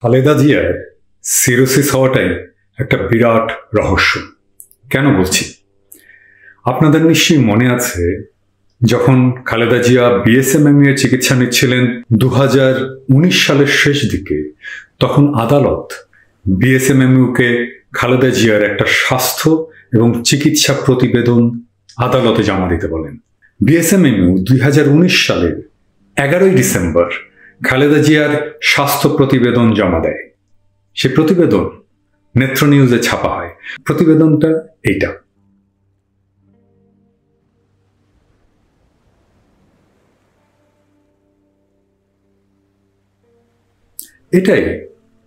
খালেদা জিয়ার সিরোসিস হওয়াটাই একটা বিরাট রহস্য। কেন বলছি? আপনাদের নিশ্চয়ই মনে আছে, যখন খালেদা জিয়া বিএসএমএমইউ এর চিকিৎসা নিচ্ছিলেন 2019 সালের শেষ দিকে, তখন আদালত বিএসএমএমইউকে খালেদা জিয়ার একটা স্বাস্থ্য এবং চিকিৎসা প্রতিবেদন আদালতে জমা দিতে বলেন। বিএসএমএমইউ 2019 সালের 11 ডিসেম্বর খালেদা জিয়ার স্বাস্থ্য প্রতিবেদন জমা দেয়। সে প্রতিবেদন নেত্র নিউজে ছাপা হয়। প্রতিবেদনটা এইটা। এটাই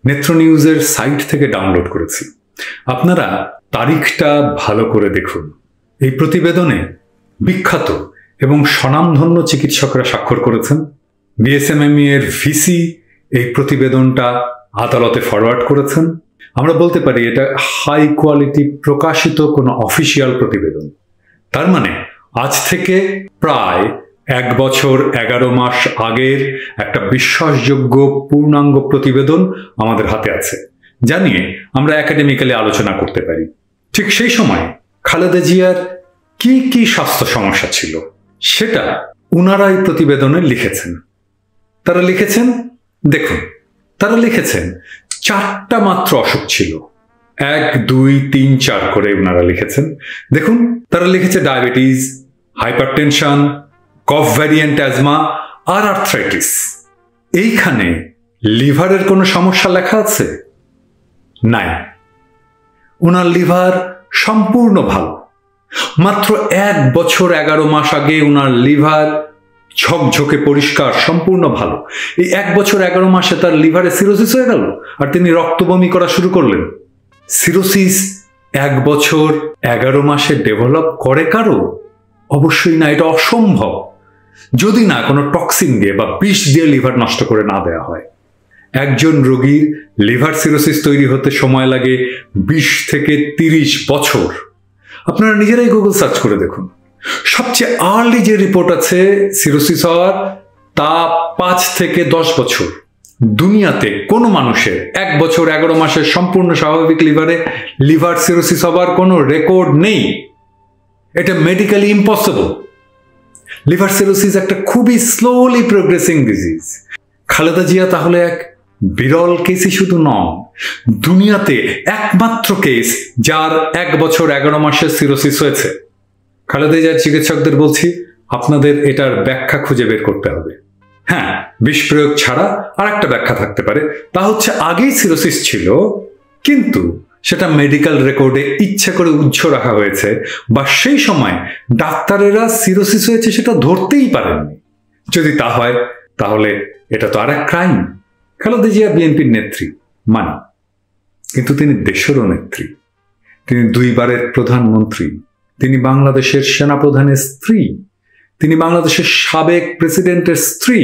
নেত্র নিউজের সাইট থেকে ডাউনলোড করেছি। আপনারা তারিখটা ভালো করে দেখুন। এই প্রতিবেদনে বিখ্যাত এবং স্বনামধন্য চিকিৎসকরা স্বাক্ষর করেছেন। বিএসএমএমইউ এর ভিসি এই প্রতিবেদনটা আদালতে ফরওয়ার্ড করেছেন। আমরা বলতে পারি এটা হাই কোয়ালিটি প্রকাশিত কোনো অফিসিয়াল প্রতিবেদন। তার মানে আজ থেকে প্রায় 1 বছর 11 মাস আগের একটা বিশ্বাসযোগ্য পূর্ণাঙ্গ প্রতিবেদন আমাদের হাতে আছে, যা নিয়ে আমরা একাডেমিক্যালি আলোচনা করতে পারি। ঠিক সেই সময় খালেদা জিয়ার কি কি স্বাস্থ্য সমস্যা ছিল সেটা উনারা এই প্রতিবেদনে লিখেছেন। তারা লিখেছেন, দেখুন, তারা লিখেছেন 4টা মাত্র অসুখ ছিল। 1, 2, 3, 4 করে উনারা লিখেছেন। দেখুন, তারা লিখেছে ডায়াবেটিস, হাইপারটেনশন, কফ ভ্যারিয়েন্ট অ্যাজমা আর আর্থ্রাইটিস। এইখানে লিভারের কোনো সমস্যা লেখা আছে? নাই। উনার লিভার সম্পূর্ণ ভালো। মাত্র 1 বছর 11 মাস আগে উনার লিভার ঝকঝকে পরিষ্কার, সম্পূর্ণ ভালো। এই 1 বছর 11 মাসে তার লিভারে সিরোসিস হয়ে গেল আর তিনি রক্তবমি করা শুরু করলেন। সিরোসিস 1 বছর 11 মাসে ডেভেলপ করে কারো? অবশ্যই না, এটা অসম্ভব, যদি না কোনো টক্সিন দিয়ে বা বিষ দিয়ে লিভার নষ্ট করে না দেয়া হয়। একজন রোগীর লিভার সিরোসিস তৈরি হতে সময় লাগে 20 থেকে 30 বছর। আপনারা নিজেরাই গুগল সার্চ করে দেখুন। সবচেয়ে আর্লি যে রিপোর্ট আছে সিরোসিস হওয়ার, তা 5 থেকে 10 বছর। দুনিয়াতে কোনো মানুষের 1 বছর 11 মাসের সম্পূর্ণ স্বাভাবিক লিভার সিরোসিস হওয়ার কোনো রেকর্ড নেই। এটা মেডিকেলি ইম্পসিবল। লিভার সিরোসিস একটা খুবই slowly progressing disease. Khaleda Zia তাহলে এক বিরল কেসই শুধু নন, দুনিয়াতে একমাত্র কেস যার 1 বছর 11 মাসের সিরোসিস হয়েছে। খালেদা জিয়ার চিকিৎসকদের বলছি, আপনাদের এটার ব্যাখ্যা খুঁজে বের করতে হবে। হ্যাঁ, বিষ প্রয়োগ ছাড়া আর একটা ব্যাখ্যা থাকতে পারে, তা হচ্ছে আগেই সিরোসিস ছিল, কিন্তু সেটা মেডিকেল রেকর্ডে ইচ্ছে করে উজ্জ্ব রাখা হয়েছে, বা সেই সময় ডাক্তারেরা সিরোসিস হয়েছে সেটা ধরতেই পারেননি। যদি তা হয় তাহলে এটা তো আর এক ক্রাইম। খালেদা জিয়া বিএনপির নেত্রী মানি, কিন্তু তিনি দেশেরও নেত্রী। তিনি 2 বারের প্রধানমন্ত্রী। তিনি বাংলাদেশের সেনাপ্রধানের স্ত্রী। তিনি বাংলাদেশের সাবেক প্রেসিডেন্টের স্ত্রী।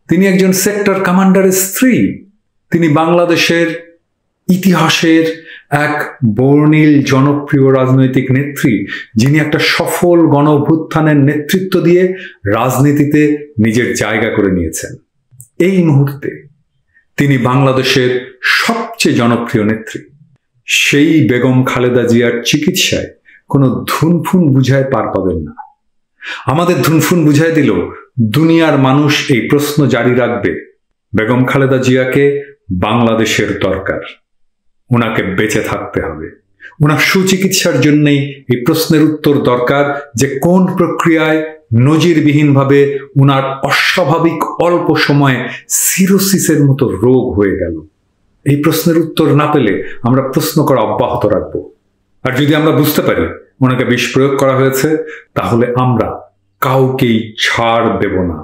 তিনি একজন সেক্টর কমান্ডারের স্ত্রী। তিনি বাংলাদেশের ইতিহাসের এক বর্ণিল জনপ্রিয় রাজনৈতিক নেত্রী, যিনি একটা সফল গণ অভ্যুত্থানের নেতৃত্ব দিয়ে রাজনীতিতে নিজের জায়গা করে নিয়েছেন। এই মুহূর্তে তিনি বাংলাদেশের সবচেয়ে জনপ্রিয় নেত্রী। সেই বেগম খালেদা জিয়ার চিকিৎসায় কোনো ধুনফুন বুঝায় পার পাবেন না। আমাদের ধুনফুন বুঝায় দিল দুনিয়ার মানুষ এই প্রশ্ন জারি রাখবে, বেগম খালেদা জিয়াকে বাংলাদেশের দরকার, ওনাকে বেঁচে থাকতে হবে। ওনার সুচিকিৎসার জন্যই এই প্রশ্নের উত্তর দরকার যে কোন প্রক্রিয়ায় নজিরবিহীনভাবে ওনার অস্বাভাবিক অল্প সময়ে সিরোসিসের মতো রোগ হয়ে গেল। এই প্রশ্নের উত্তর না পেলে আমরা প্রশ্ন করা অব্যাহত রাখব। আর যদি আমরা বুঝতে পারি ওনাকে বিষ প্রয়োগ করা হয়েছে, তাহলে আমরা কাউকেই ছাড় দেব না।